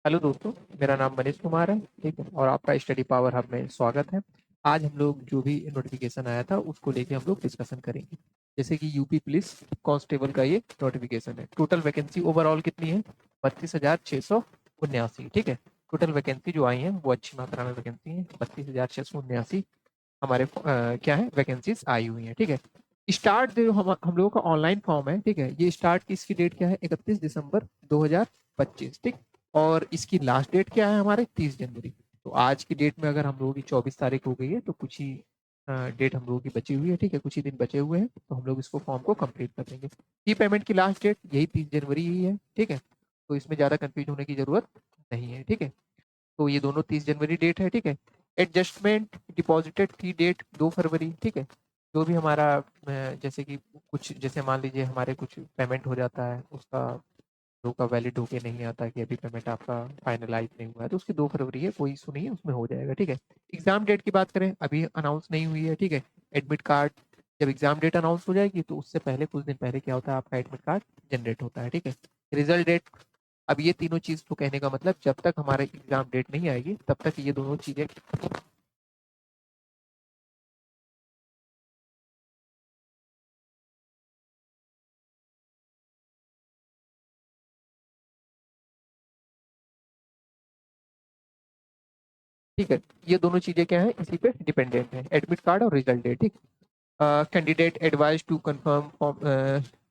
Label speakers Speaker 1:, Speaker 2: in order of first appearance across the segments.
Speaker 1: Hello दोस्तों, मेरा नाम मनीष कुमार है। ठीक है, और आपका स्टडी पावर हब में स्वागत है। आज हम लोग जो भी नोटिफिकेशन आया था उसको लेके हम लोग डिस्कशन करेंगे। जैसे कि यूपी पुलिस कांस्टेबल का ये नोटिफिकेशन है। टोटल वैकेंसी ओवरऑल कितनी है? 32,679। ठीक है, टोटल वैकेंसी जो आई है वो अच्छी मात्रा में वैकेंसी है। 32,679 हमारे क्या है वैकेंसीज आई हुई है। ठीक है, स्टार्ट जो हम लोगों का ऑनलाइन फॉर्म है। ठीक है, ये स्टार्ट की इसकी डेट क्या है? 31 दिसंबर 2025। ठीक, और इसकी लास्ट डेट क्या है हमारे? 30 जनवरी। तो आज की डेट में अगर हम लोगों की 24 तारीख हो गई है तो कुछ ही डेट हम लोगों की बची हुई है। ठीक है, कुछ ही दिन बचे हुए हैं तो हम लोग इसको फॉर्म को कंप्लीट कर देंगे। फी पेमेंट की लास्ट डेट यही 30 जनवरी ही है। ठीक है, तो इसमें ज़्यादा कंफ्यूज होने की ज़रूरत नहीं है। ठीक है, तो ये दोनों 30 जनवरी डेट है। ठीक है, एडजस्टमेंट डिपॉजिटेड फी डेट 2 फरवरी। ठीक है, जो भी हमारा जैसे कि कुछ जैसे मान लीजिए हमारे कुछ पेमेंट हो जाता है, उसका जो का वैलिड होके नहीं आता कि अभी पेमेंट आपका फाइनलाइज नहीं हुआ है, तो उसकी 2 फरवरी है, कोई इशू नहीं है, उसमें हो जाएगा। ठीक है, एग्जाम डेट की बात करें, अभी अनाउंस नहीं हुई है। ठीक है, एडमिट कार्ड जब एग्जाम डेट अनाउंस हो जाएगी तो उससे पहले कुछ दिन पहले क्या होता है, आपका एडमिट कार्ड जनरेट होता है। ठीक है, रिजल्ट डेट, अब ये तीनों चीज तो कहने का मतलब जब तक हमारे एग्जाम डेट नहीं आएगी तब तक ये दोनों चीजें। ठीक है, ये दोनों चीजें क्या है, इसी पे डिपेंडेंट है, एडमिट कार्ड और रिजल्ट डेट। ठीक, candidate advise to confirm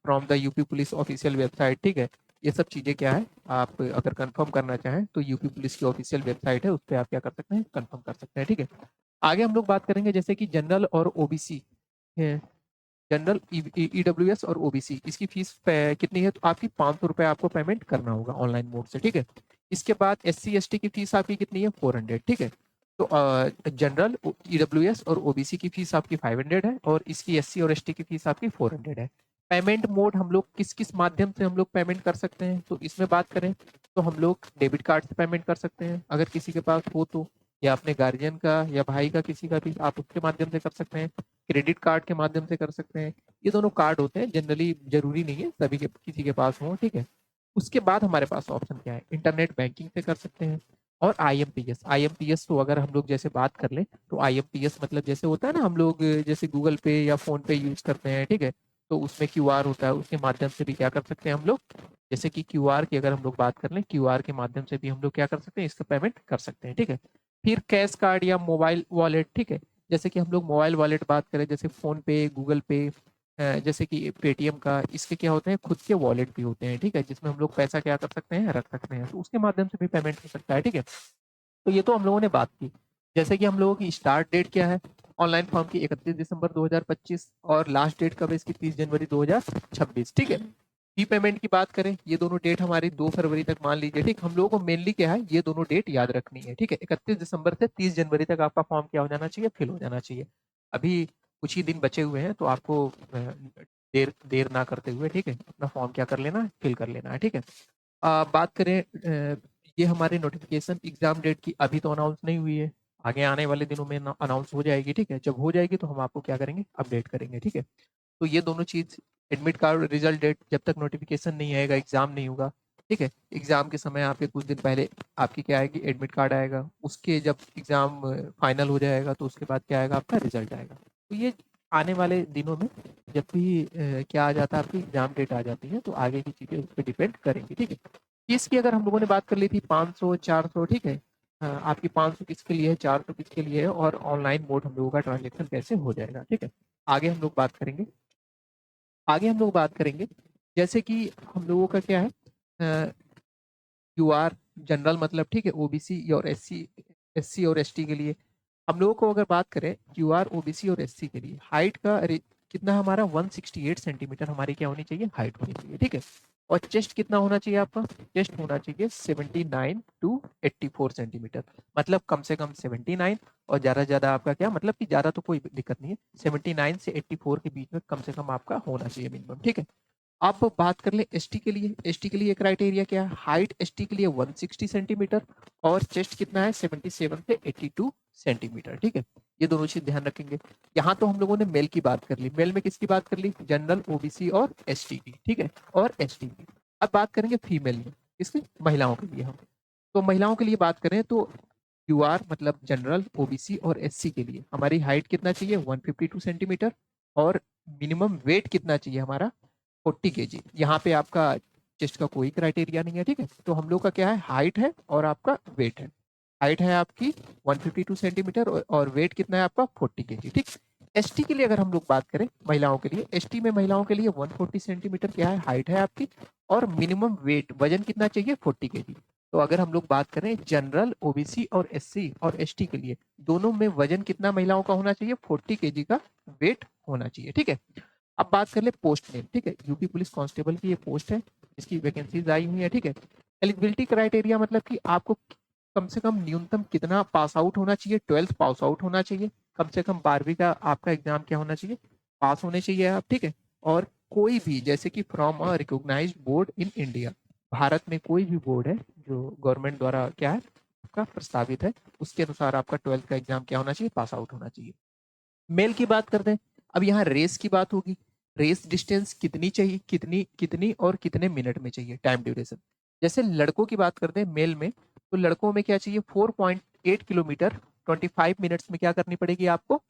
Speaker 1: from the UP police official website. ठीक है, ये सब चीज़ें क्या है, आप अगर कंफर्म करना चाहें तो यूपी पुलिस की ऑफिशियल वेबसाइट है, उस पर आप क्या कर सकते हैं, कंफर्म कर सकते हैं। ठीक है, आगे हम लोग बात करेंगे जैसे कि जनरल और ओबीसी। जनरल, ईडब्ल्यूएस और ओबीसी, इसकी फीस कितनी है? तो आपकी 500 रुपये आपको पेमेंट करना होगा ऑनलाइन मोड से। ठीक है, इसके बाद एससी एसटी की फीस आपकी कितनी है? 400। ठीक है, तो जनरल, ईडब्ल्यूएस और ओबीसी की फीस आपकी 500 है, और इसकी एससी और एसटी की फीस आपकी 400 है। पेमेंट मोड हम लोग किस किस माध्यम से हम लोग पेमेंट कर सकते हैं, तो इसमें बात करें तो हम लोग डेबिट कार्ड से पेमेंट कर सकते हैं अगर किसी के पास हो तो, या अपने गार्जियन का या भाई का किसी का भी आप उसके माध्यम से कर सकते हैं। क्रेडिट कार्ड के माध्यम से कर सकते हैं। ये दोनों कार्ड होते हैं, जनरली जरूरी नहीं है सभी के किसी के पास हो। ठीक है, उसके बाद हमारे पास ऑप्शन क्या है, इंटरनेट बैंकिंग से कर सकते हैं, और आईएमपीएस। आईएमपीएस तो अगर हम लोग जैसे बात कर लें तो आईएमपीएस मतलब जैसे होता है ना, हम लोग जैसे गूगल पे या फोन पे यूज करते हैं। ठीक है, तो उसमें क्यूआर होता है, उसके माध्यम से भी क्या कर सकते हैं हम लोग, जैसे कि क्यूआर की अगर हम लोग बात कर लें, क्यूआर के माध्यम से भी हम लोग क्या कर सकते हैं, इसका पेमेंट कर सकते हैं। ठीक है, फिर कैश कार्ड या मोबाइल वॉलेट। ठीक है, जैसे कि हम लोग मोबाइल वॉलेट बात करें, जैसे फोन पे, गूगल पे, जैसे कि पेटीएम का, इसके क्या होते हैं, खुद के वॉलेट भी होते हैं। ठीक है, जिसमें हम लोग पैसा क्या कर सकते हैं, रख सकते हैं, तो उसके माध्यम से भी पेमेंट हो सकता है। ठीक है, तो ये तो हम लोगों ने बात की। जैसे कि हम लोगों की स्टार्ट डेट क्या है ऑनलाइन फॉर्म की? 31 दिसंबर 2025, और लास्ट डेट कब है इसकी? 30 जनवरी 2026। ठीक है, फी पेमेंट की बात करें, ये दोनों डेट हमारी 2 फरवरी तक मान लीजिए। ठीक, हम लोगों को मेनली क्या है, ये दोनों डेट याद रखनी है। ठीक है, 31 दिसंबर से 30 जनवरी तक आपका फॉर्म क्या हो जाना चाहिए, फिल हो जाना चाहिए। अभी कुछ ही दिन बचे हुए हैं तो आपको देर देर ना करते हुए, ठीक है, अपना फॉर्म क्या कर लेना है, फिल कर लेना है। ठीक है, बात करें ये हमारे नोटिफिकेशन एग्जाम डेट की अभी तो अनाउंस नहीं हुई है, आगे आने वाले दिनों में अनाउंस हो जाएगी। ठीक है, जब हो जाएगी तो हम आपको क्या करेंगे, अपडेट करेंगे। ठीक है, तो ये दोनों चीज, एडमिट कार्ड रिजल्ट डेट, जब तक नोटिफिकेशन नहीं आएगा एग्जाम नहीं होगा। ठीक है, एग्जाम के समय आपके कुछ दिन पहले आपकी क्या आएगी, एडमिट कार्ड आएगा, उसके जब एग्जाम फाइनल हो जाएगा तो उसके बाद क्या आएगा, आपका रिजल्ट आएगा। तो ये आने वाले दिनों में जब भी क्या आ जाता है, आपकी एग्जाम डेट आ जाती है तो आगे की चीजें उस पर डिपेंड करेंगी। ठीक है, फीस की अगर हम लोगों ने बात कर ली थी 500 400। ठीक है, आपकी 500 किसके लिए है, 400 किसके लिए है, और ऑनलाइन मोड हम लोगों का ट्रांजेक्शन कैसे हो जाएगा। ठीक है, आगे हम लोग बात करेंगे, आगे हम लोग बात करेंगे जैसे कि हम लोगों का क्या है, क्यूआर जनरल मतलब, ठीक है, ओबीसी और एससी, एससी और एसटी के लिए हम लोगों को अगर बात करें, क्यूआर ओबीसी और एससी के लिए हाइट का कितना हमारा 168 सेंटीमीटर हमारी क्या होनी चाहिए, हाइट होनी चाहिए। ठीक है, और चेस्ट कितना होना चाहिए आपका? चेस्ट होना चाहिए 79 टू 84 सेंटीमीटर, मतलब कम से कम 79, और ज़्यादा से ज़्यादा आपका क्या मतलब कि ज़्यादा तो कोई दिक्कत नहीं है, 79 से 84 के बीच में कम से कम आपका होना चाहिए मिनिमम। ठीक है, आप बात कर ले एसटी के लिए, एसटी के लिए क्राइटेरिया क्या है, हाइट एसटी के लिए 160 सेंटीमीटर, और चेस्ट कितना है, 77 से 82 सेंटीमीटर। ठीक है, ये दोनों चीज ध्यान रखेंगे। यहाँ तो हम लोगों ने मेल की बात कर ली, मेल में किसकी बात कर ली, जनरल, ओबीसी और एसटी की। ठीक है, और एसटी की। अब बात करेंगे फीमेल में, किसकी, महिलाओं के लिए हम तो महिलाओं के लिए बात करें तो यूआर मतलब जनरल, ओबीसी और एससी के लिए हमारी हाइट कितना चाहिए 152 सेंटीमीटर, और मिनिमम वेट कितना चाहिए हमारा 40 केजी। यहाँ पे आपका चेस्ट का कोई क्राइटेरिया नहीं है, ठीक है। तो हम लोग का क्या है, हाइट है और आपका वेट है। हाइट है आपकी 152 सेंटीमीटर और वेट कितना है आपका 40 केजी, ठीक। एसटी के लिए अगर हम लोग बात करें महिलाओं के लिए, एसटी में महिलाओं के लिए 140 सेंटीमीटर क्या है हाइट है आपकी, और मिनिमम वेट वजन कितना चाहिए 40 केजी। तो अगर हम लोग बात करें जनरल, ओबीसी और एससी और एसटी के लिए, दोनों में वजन कितना महिलाओं का होना चाहिए 40 केजी का वेट होना चाहिए, ठीक है। अब बात कर ले पोस्ट नेम, ठीक है। यूपी पुलिस कांस्टेबल की ये पोस्ट है, इसकी वैकेंसीज आई हुई है, ठीक है। एलिजिबिलिटी क्राइटेरिया मतलब कि आपको कम से कम न्यूनतम कितना पास आउट होना चाहिए, 12th पास आउट होना चाहिए, कम से कम 12वीं का आपका एग्जाम क्या होना चाहिए, पास होने चाहिए आप, ठीक है। और कोई भी जैसे कि from a recognised board in India, Bharat में कोई भी बोर्ड है जो गवर्नमेंट द्वारा क्या है आपका प्रस्तावित है, उसके अनुसार आपका 12th का एग्जाम क्या होना चाहिए, पास आउट होना चाहिए। मेल की बात करते हैं, अब यहाँ रेस की बात होगी। रेस डिस्टेंस कितनी चाहिए, कितनी कितनी और कितने मिनट में चाहिए, टाइम ड्यूरेशन। जैसे लड़कों की बात करते हैं मेल में, तो लड़कों में क्या चाहिए 4.8 किलोमीटर 25 मिनट्स में क्या करनी पड़ेगी आपको,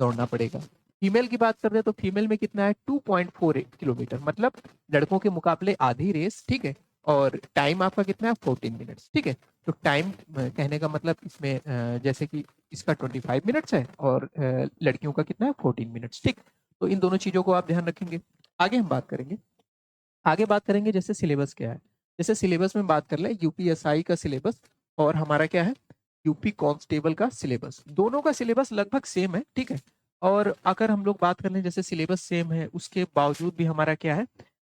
Speaker 1: दौड़ना पड़ेगा। फीमेल की बात करते हैं तो फीमेल में कितना है 2.48 किलोमीटर, मतलब लड़कों के मुकाबले आधी रेस, ठीक है। और टाइम आपका कितना है 14 मिनट्स, ठीक है। तो टाइम कहने का मतलब इसमें जैसे कि इसका 25 मिनट्स है और लड़कियों का कितना है 14 मिनट्स, ठीक। तो इन दोनों चीजों को आप ध्यान रखेंगे। आगे हम बात करेंगे, आगे बात करेंगे जैसे सिलेबस क्या है। जैसे सिलेबस में बात कर ले, यूपीएसआई का सिलेबस और हमारा क्या है यूपी कांस्टेबल का सिलेबस, दोनों का सिलेबस लगभग सेम है, ठीक है। और अगर हम लोग बात कर लें जैसे सिलेबस सेम है उसके बावजूद भी हमारा क्या है,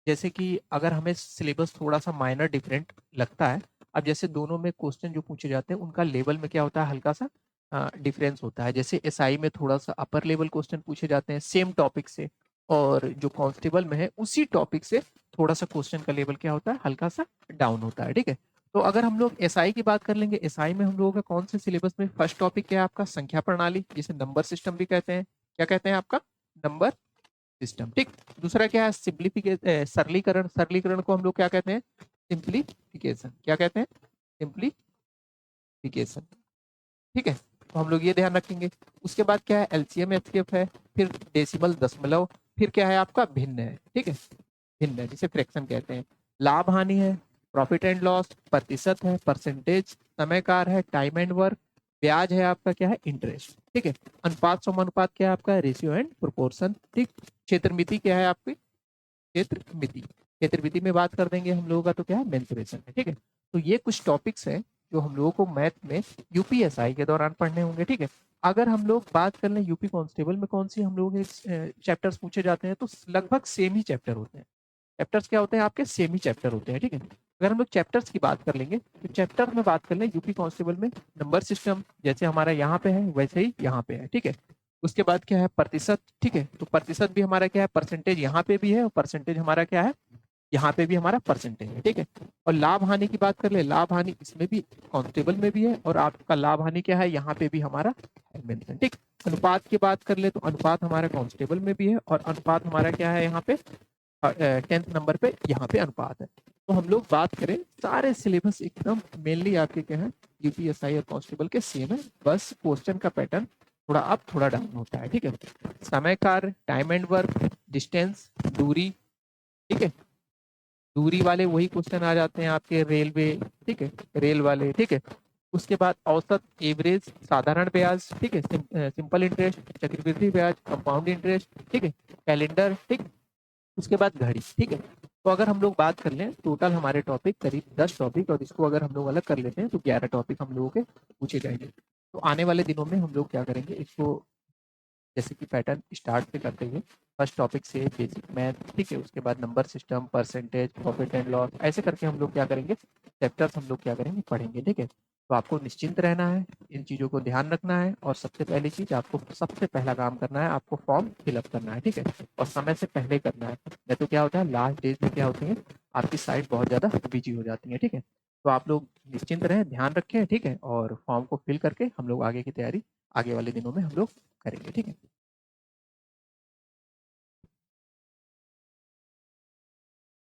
Speaker 1: जैसे कि अगर हमें सिलेबस थोड़ा सा माइनर डिफरेंट लगता है, अब जैसे दोनों में क्वेश्चन जो पूछे जाते हैं उनका लेवल में क्या होता है, हल्का सा डिफरेंस होता है। जैसे एसआई में थोड़ा सा अपर लेवल क्वेश्चन पूछे जाते हैं सेम टॉपिक से, और जो कांस्टेबल में है उसी टॉपिक से थोड़ा सा क्वेश्चन का लेवल क्या होता है, हल्का सा डाउन होता है, ठीक है। तो अगर हम लोग एसआई की बात कर लेंगे, एसआई में हम लोगों का कौन से सिलेबस में फर्स्ट टॉपिक क्या है आपका, संख्या प्रणाली, जिसे नंबर सिस्टम भी कहते हैं। क्या कहते हैं आपका, नंबर सिस्टम, ठीक। दूसरा क्या है सिंप्लीफिकेशन, सरलीकरण, सरलीकरण को हम लोग क्या कहते हैं, सिंप्लीफिकेशन, क्या कहते हैं, सिंप्लीफिकेशन, ठीक है। तो हम लोग ये ध्यान रखेंगे। उसके बाद क्या है एलसीएम एचसीएफ है, फिर डेसिमल दशमलव, फिर क्या है आपका भिन्न है, ठीक है, भिन्न है जिसे फ्रैक्शन कहते हैं। लाभ हानि है, प्रॉफिट एंड लॉस, प्रतिशत है, परसेंटेज, समयकार है, टाइम एंड वर्क, ब्याज है आपका क्या है इंटरेस्ट, ठीक है। अनुपात समानुपात क्या है आपका रेशियो एंड प्रोपोर्शन, ठीक। क्षेत्र मिति क्या है आपकी, क्षेत्र मिति, क्षेत्र मिति में बात कर देंगे हम लोगों का तो क्या है मेंसुरेशन है, ठीक है। तो ये कुछ टॉपिक्स हैं जो हम लोगों को मैथ में यूपीएसआई के दौरान पढ़ने होंगे, ठीक है। अगर हम लोग बात कर लें यूपी कांस्टेबल में कौन सी हम लोगों के चैप्टर्स पूछे जाते हैं, तो लगभग सेम ही चैप्टर होते हैं। चैप्टर्स क्या होते हैं आपके, सेम ही चैप्टर होते हैं, ठीक है। अगर हम लोग चैप्टर्स की बात कर लेंगे तो चैप्टर में बात कर लें यूपी कांस्टेबल में नंबर सिस्टम जैसे हमारा यहाँ पे है वैसे ही यहाँ पे है, ठीक है। उसके बाद क्या है प्रतिशत, ठीक है। तो प्रतिशत भी हमारा क्या है, परसेंटेज यहाँ पे भी है और परसेंटेज हमारा क्या है, यहाँ पे भी हमारा परसेंटेज है, ठीक है। और लाभ हानि की बात कर ले, लाभ हानि इसमें भी कांस्टेबल में भी है और आपका लाभ हानि क्या है यहाँ पे भी हमारा है मेंशन, ठीक। अनुपात की बात कर ले तो अनुपात हमारा कांस्टेबल में भी है और अनुपात हमारा क्या है यहाँ पे 10th नंबर पे यहाँ पे अनुपात है। तो हम लोग बात करें सारे सिलेबस एकदम मेनली आपके क्या है यूपीएसआई और कांस्टेबल के सेम है, बस क्वेश्चन का पैटर्न थोड़ा अप थोड़ा डाउन होता है, ठीक है। समय कार्य, टाइम एंड वर्क, डिस्टेंस, दूरी, ठीक है। दूरी वाले वही क्वेश्चन आ जाते हैं आपके रेलवे, ठीक है, रेल वाले, ठीक है। उसके बाद औसत, एवरेज, साधारण ब्याज, ठीक है, सिंपल इंटरेस्ट, चक्रवृद्धि ब्याज, कंपाउंड इंटरेस्ट, ठीक है, कैलेंडर, ठीक। उसके बाद घड़ी, ठीक है। तो अगर हम लोग बात कर लें टोटल हमारे टॉपिक करीब 10 टॉपिक, और इसको अगर हम लोग अलग कर लेते हैं तो 11 टॉपिक हम लोगों के पूछे जाएंगे। तो आने वाले दिनों में हम लोग क्या करेंगे इसको जैसे कि पैटर्न स्टार्ट से करते हुए फर्स्ट टॉपिक से बेसिक मैथ, ठीक है, उसके बाद number system, percentage, profit and loss, ऐसे करके हम लोग क्या करेंगे चैप्टर्स हम लोग क्या करेंगे पढ़ेंगे, ठीक है। तो आपको निश्चिंत रहना है, इन चीज़ों को ध्यान रखना है, और सबसे पहली चीज़ आपको सबसे पहला काम करना है, आपको फॉर्म फिलअप करना है, ठीक है, और समय से पहले करना है। नहीं तो क्या होता है लास्ट डेज में क्या होती है आपकी साइट बहुत ज़्यादा बिजी हो जाती है, ठीक है। तो आप लोग निश्चिंत रहें, ध्यान रखें, ठीक है, और फॉर्म को फिल करके हम लोग आगे की तैयारी आगे वाले दिनों में हम लोग करेंगे, ठीक है।